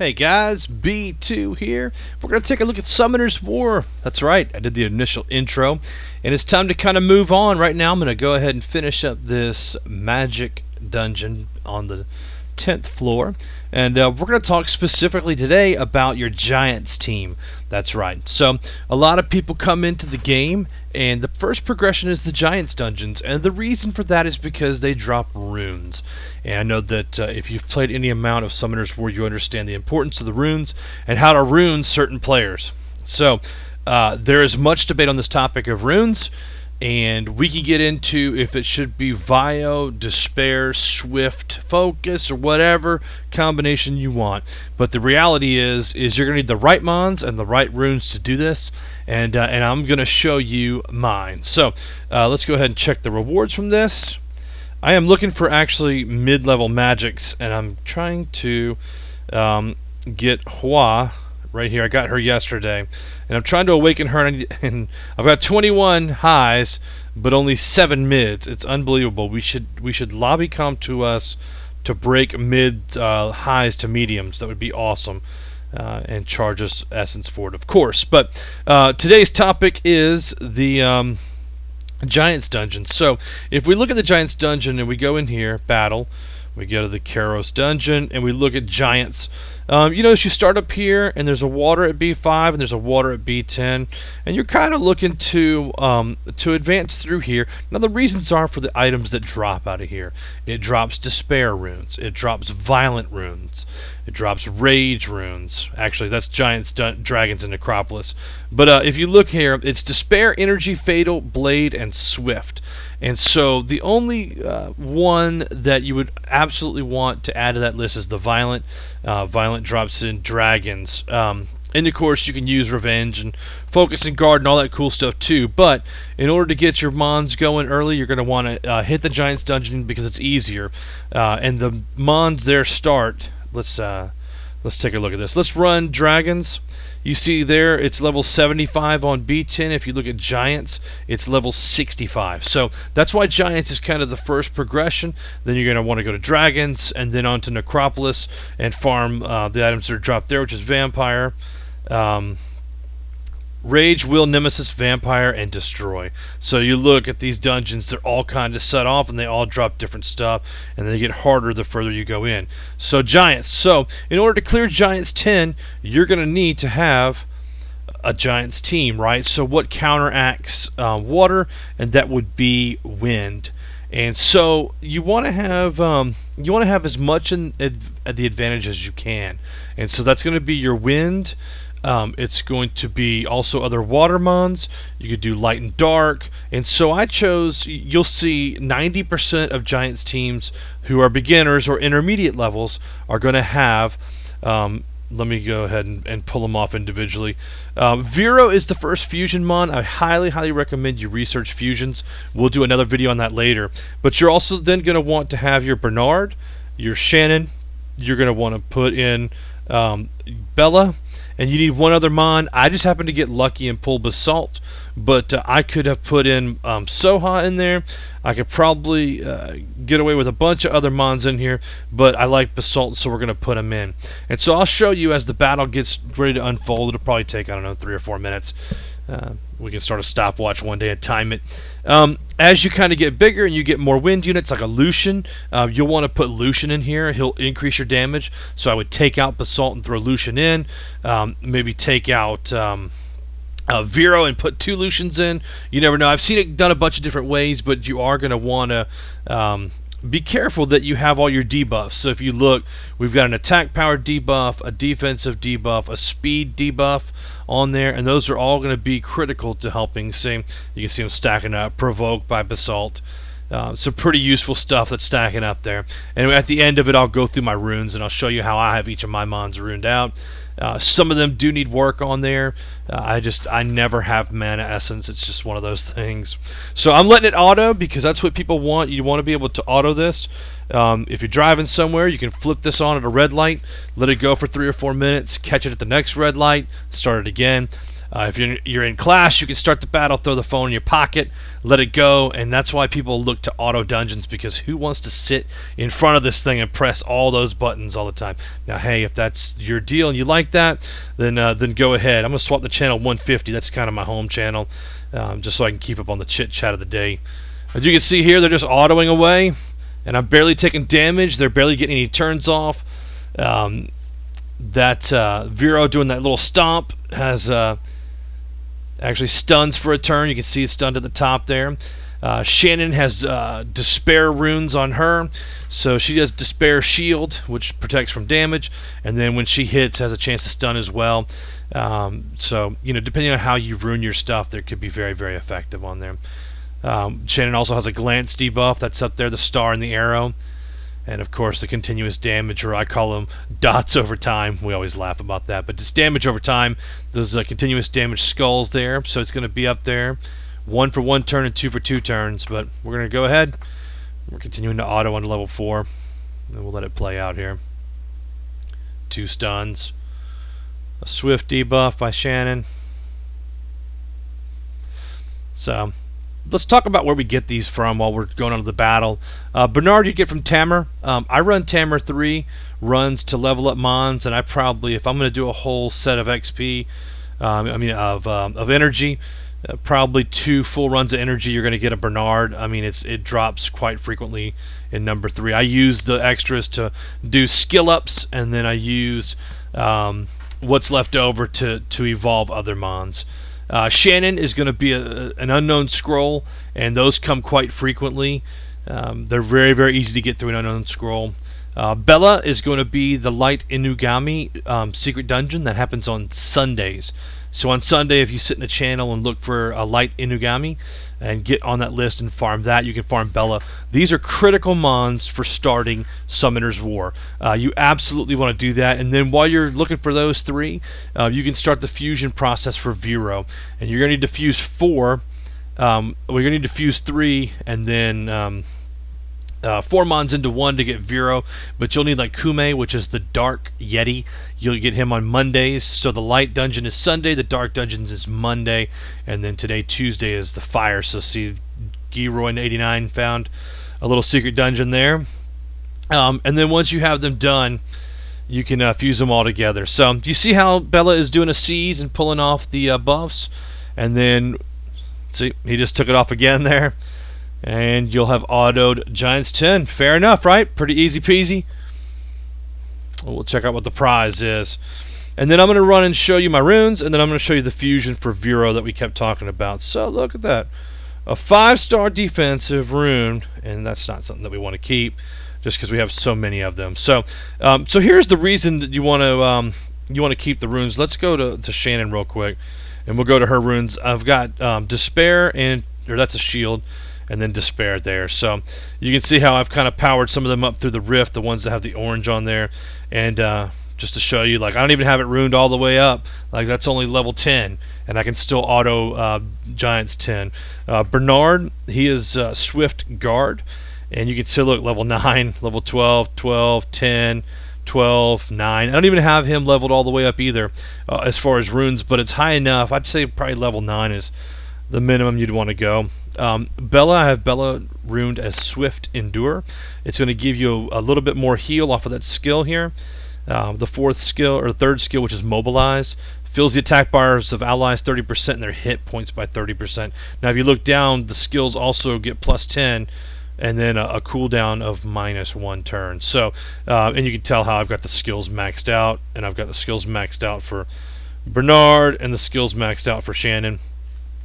Hey guys, B2 here. We're going to take a look at Summoner's War. That's right, I did the initial intro, and it's time to kind of move on. Right now I'm going to go ahead and finish up this magic dungeon on the 10th floor, and we're going to talk specifically today about your Giants team. That's right. So a lot of people come into the game, and the first progression is the Giants dungeons, and the reason for that is because they drop runes. And I know that if you've played any amount of Summoner's War, you understand the importance of the runes and how to rune certain players. So there is much debate on this topic of runes, and we can get into if it should be Vio, Despair, Swift, Focus, or whatever combination you want. But the reality is you're going to need the right mons and the right runes to do this, and I'm going to show you mine. So let's go ahead and check the rewards from this. I am looking for actually mid-level magics, and I'm trying to get Hua right here. I got her yesterday, and I'm trying to awaken her, and I've got 21 highs, but only 7 mids. It's unbelievable. We should lobby come to us to break mid highs to mediums. That would be awesome, and charge us essence for it, of course. But today's topic is the Giants dungeon. So if we look at the Giants dungeon and we go in here, battle, we go to the Karos dungeon and we look at Giants. You notice you start up here and there's a water at B5 and there's a water at B10, and you're kind of looking to advance through here. Now the reasons are for the items that drop out of here. It drops Despair runes, it drops Violent runes, it drops Rage runes. Actually, that's Giants, Dragons, and Necropolis. But if you look here, it's Despair, Energy, Fatal, Blade, and Swift. And so the only one that you would absolutely want to add to that list is the Violent. Violent drops in Dragons. And of course you can use Revenge and Focus and Guard and all that cool stuff too. But in order to get your mons going early, you're going to want to hit the Giants dungeon because it's easier. And the mons there start. Let's take a look at this. Let's run Dragons. You see there, it's level 75 on B10. If you look at Giants, it's level 65. So that's why Giants is kind of the first progression. Then you're going to want to go to Dragons, and then on to Necropolis, and farm the items that are dropped there, which is Vampire, Rage, Will, Nemesis, Vampire, and Destroy. So you look at these dungeons, they're all kind of set off, and they all drop different stuff, and they get harder the further you go in. So Giants. So in order to clear Giants 10, you're going to need to have a Giants team, right? So what counteracts water? And that would be wind. And so you want to have as much at the advantage as you can. And so that's going to be your wind. It's going to be also other water mons. You could do light and dark. And so I chose, you'll see 90% of Giants teams who are beginners or intermediate levels are going to have, let me go ahead and pull them off individually. Vero is the first fusion mon. I highly recommend you research fusions. We'll do another video on that later. But you're also then going to want to have your Bernard, your Shannon. You're going to want to put in Bella. And you need one other mon. I just happened to get lucky and pull Basalt, but I could have put in Soha in there. I could probably get away with a bunch of other mons in here, but I like Basalt, so we're going to put them in. And so I'll show you as the battle gets ready to unfold. It'll probably take, I don't know, 3 or 4 minutes. We can start a stopwatch one day and time it. As you kind of get bigger and you get more wind units, like a Lucian, you'll want to put Lucian in here. He'll increase your damage. So I would take out Basalt and throw Lucian in. Maybe take out Vero and put 2 Lucians in. You never know. I've seen it done a bunch of different ways, but you are going to want to be careful that you have all your debuffs. So if you look, we've got an attack power debuff, a defensive debuff, a speed debuff on there, and those are all going to be critical to helping. You can see them stacking up. Provoked by Basalt. Some pretty useful stuff that's stacking up there. And at the end of it, I'll go through my runes and I'll show you how I have each of my mons runed out. Some of them do need work on there. I never have mana essence. It's just one of those things. So I'm letting it auto because that's what people want. You want to be able to auto this. If you're driving somewhere, you can flip this on at a red light, let it go for 3 or 4 minutes, catch it at the next red light, start it again. If you're in class, you can start the battle, throw the phone in your pocket, let it go, and that's why people look to auto dungeons, because who wants to sit in front of this thing and press all those buttons all the time? Now, hey, if that's your deal and you like that, then go ahead. I'm gonna swap the channel 150. That's kind of my home channel, just so I can keep up on the chit chat of the day. As you can see here, they're just autoing away, and I'm barely taking damage. They're barely getting any turns off. Vero doing that little stomp has actually stuns for a turn. You can see it's stunned at the top there. Shannon has Despair runes on her, so she does Despair Shield, which protects from damage, and then when she hits, has a chance to stun as well. So, depending on how you rune your stuff, there could be very, very effective on there. Shannon also has a glance debuff that's up there, the star and the arrow. And of course the continuous damage, or I call them dots over time. We always laugh about that, but just damage over time. Those continuous damage skulls there, so it's going to be up there. 1 for 1 turn and 2 for 2 turns. But we're going to go ahead. We're continuing to auto on level 4, and we'll let it play out here. 2 stuns, a swift debuff by Shannon. So let's talk about where we get these from while we're going on to the battle. Bernard you get from Tamer. I run Tamer 3 runs to level up Mons, and I probably, if I'm going to do a whole set of XP, of energy, probably 2 full runs of energy, you're going to get a Bernard. I mean, it drops quite frequently in number 3. I use the extras to do skill ups, and then I use what's left over to evolve other Mons. Shannon is going to be an unknown scroll, and those come quite frequently. They're very, very easy to get through an unknown scroll. Bella is going to be the light Inugami secret dungeon that happens on Sundays. So on Sunday, if you sit in a channel and look for a light Inugami and get on that list and farm that, you can farm Bella. These are critical mons for starting Summoner's War. You absolutely want to do that. And then while you're looking for those 3, you can start the fusion process for Vero. And you're going to need to fuse 4. You're going to need to fuse 3, and then 4 mons into 1 to get Vero, but you'll need like Kume, which is the Dark Yeti. You'll get him on Mondays. So the light dungeon is Sunday, the dark dungeons is Monday, and then today, Tuesday, is the fire. So see, Giroy89 found a little secret dungeon there. And then once you have them done, you can fuse them all together. So do you see how Bella is doing a seize and pulling off the buffs? And then, see, he just took it off again there. And you'll have autoed Giants 10. Fair enough, right? Pretty easy peasy. We'll check out what the prize is. And then I'm going to run and show you my runes, and then I'm going to show you the fusion for Vero that we kept talking about. So look at that. A 5-star defensive rune, and that's not something that we want to keep just because we have so many of them. So here's the reason that you want to keep the runes. Let's go to Shannon real quick, and we'll go to her runes. I've got Despair, or that's a shield, and then Despair there. So you can see how I've kind of powered some of them up through the rift, the ones that have the orange on there. And just to show you, like, I don't even have it ruined all the way up. Like, that's only level 10, and I can still auto Giants 10. Bernard, he is Swift Guard, and you can see, look, level 9, level 12, 12, 10, 12, 9. I don't even have him leveled all the way up either as far as runes, but it's high enough. I'd say probably level 9 is the minimum you'd want to go. Bella, I have Bella runed as Swift Endure. It's going to give you a little bit more heal off of that skill here. The 4th skill, or the 3rd skill, which is Mobilize, fills the attack bars of allies 30% and their hit points by 30%. Now if you look down, the skills also get plus 10 and then a cooldown of -1 turn. So, and you can tell how I've got the skills maxed out, and I've got the skills maxed out for Bernard and the skills maxed out for Shannon.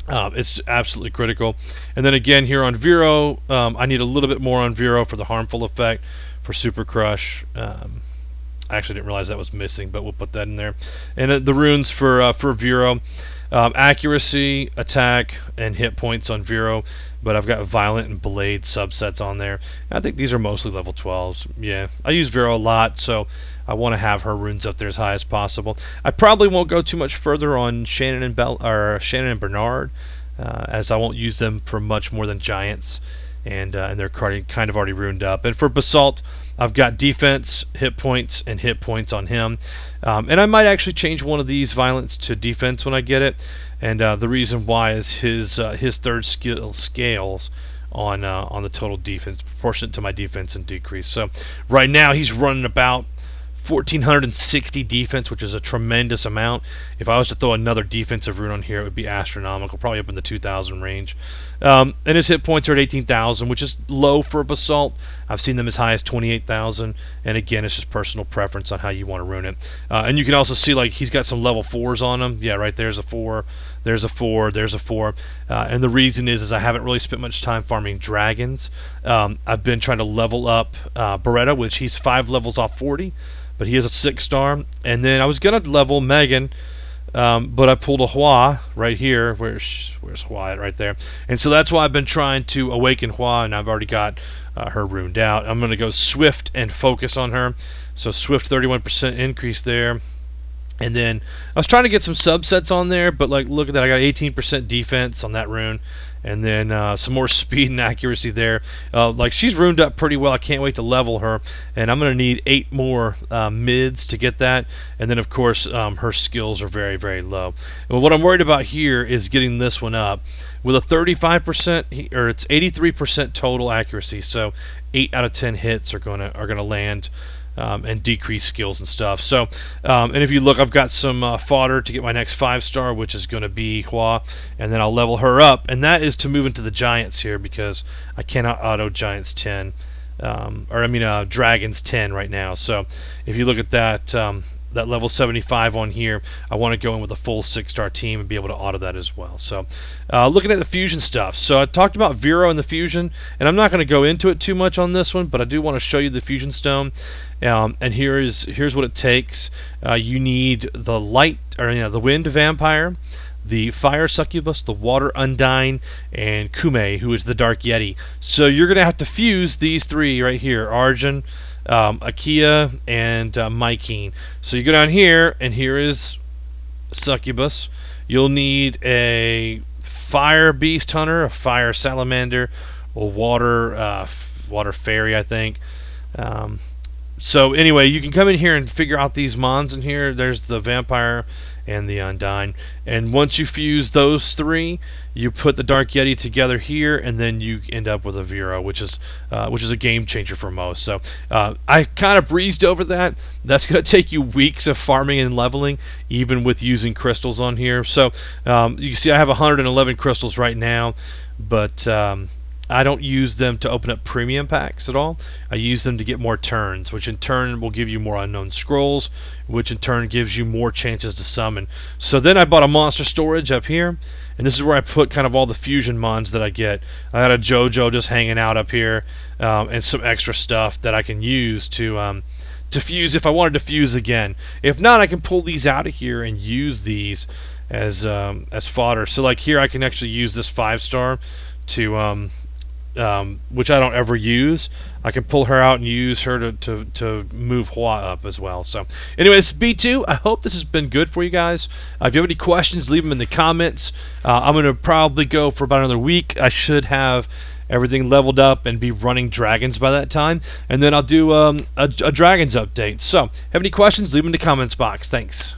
It's absolutely critical. And then again here on Vero, I need a little bit more on Vero for the harmful effect for Super Crush. I actually didn't realize that was missing, but we'll put that in there. And the runes for Vero, accuracy, attack, and hit points on Vero. But I've got Violent and Blade subsets on there. I think these are mostly level 12s. Yeah, I use Vero a lot, so I want to have her runes up there as high as possible. I probably won't go too much further on Shannon and Bernard, as I won't use them for much more than Giants. and they're kind of already ruined up. And for Basalt, I've got defense, hit points, and hit points on him. And I might actually change one of these violence to defense when I get it. And the reason why is his third skill scales on the total defense, proportionate to my defense and decrease. So right now he's running about 1,460 defense, which is a tremendous amount. If I was to throw another defensive rune on here, it would be astronomical, probably up in the 2,000 range. And his hit points are at 18,000, which is low for Basalt. I've seen them as high as 28,000, and again, it's just personal preference on how you want to rune it. And you can also see, like, he's got some level 4s on him. Yeah, right there's a 4, there's a 4, there's a 4. And the reason is I haven't really spent much time farming dragons. I've been trying to level up Beretta, which he's 5 levels off 40. But he is a 6-star. And then I was going to level Megan, but I pulled a Hua right here. Where's Hua right there? And so that's why I've been trying to awaken Hua, and I've already got her runed out. I'm going to go Swift and focus on her. So Swift 31% increase there. And then I was trying to get some subsets on there, but like look at that, I got 18% defense on that rune, and then some more speed and accuracy there. Like she's runed up pretty well. I can't wait to level her, and I'm going to need 8 more mids to get that. And then of course her skills are very, very low. And what I'm worried about here is getting this one up with a 35%, or it's 83% total accuracy. So 8 out of 10 hits are gonna land. And decrease skills and stuff. So, and if you look, I've got some fodder to get my next 5-star, which is going to be Hua, and then I'll level her up, and that is to move into the Giants here because I cannot auto Giants 10, Dragons 10 right now. So, if you look at that, that level 75 on here, I want to go in with a full 6-star team and be able to auto that as well. So looking at the fusion stuff, so I talked about Vero and the fusion, and I'm not going to go into it too much on this one, but I do want to show you the fusion stone. And here's what it takes. You need the the wind vampire, the fire succubus, the water undying, and Kume, who is the dark yeti. So you're going to have to fuse these 3 right here, Arjun, Akia, and Mykene. So you go down here, and here is Succubus. You'll need a fire beast hunter, a fire salamander, a water fairy, I think. So anyway, you can come in here and figure out these mons in here. There's the vampire and the undying, and once you fuse those 3, you put the dark yeti together here, and then you end up with a Vero, which is a game changer for most. So I kind of breezed over that. That's going to take you weeks of farming and leveling, even with using crystals on here. So you can see I have 111 crystals right now, but I don't use them to open up premium packs at all. I use them to get more turns, which in turn will give you more unknown scrolls, which in turn gives you more chances to summon. So then I bought a monster storage up here, and this is where I put kind of all the fusion mons that I get. I got a JoJo just hanging out up here, and some extra stuff that I can use to fuse if I wanted to fuse again. If not, I can pull these out of here and use these as fodder. So like here, I can actually use this 5-star to which I don't ever use. I can pull her out and use her to move Hua up as well. So anyway, this is B2. I hope this has been good for you guys. If you have any questions, leave them in the comments. I'm going to probably go for about another week. I should have everything leveled up and be running dragons by that time. And then I'll do a dragons update. So have any questions, leave them in the comments box. Thanks.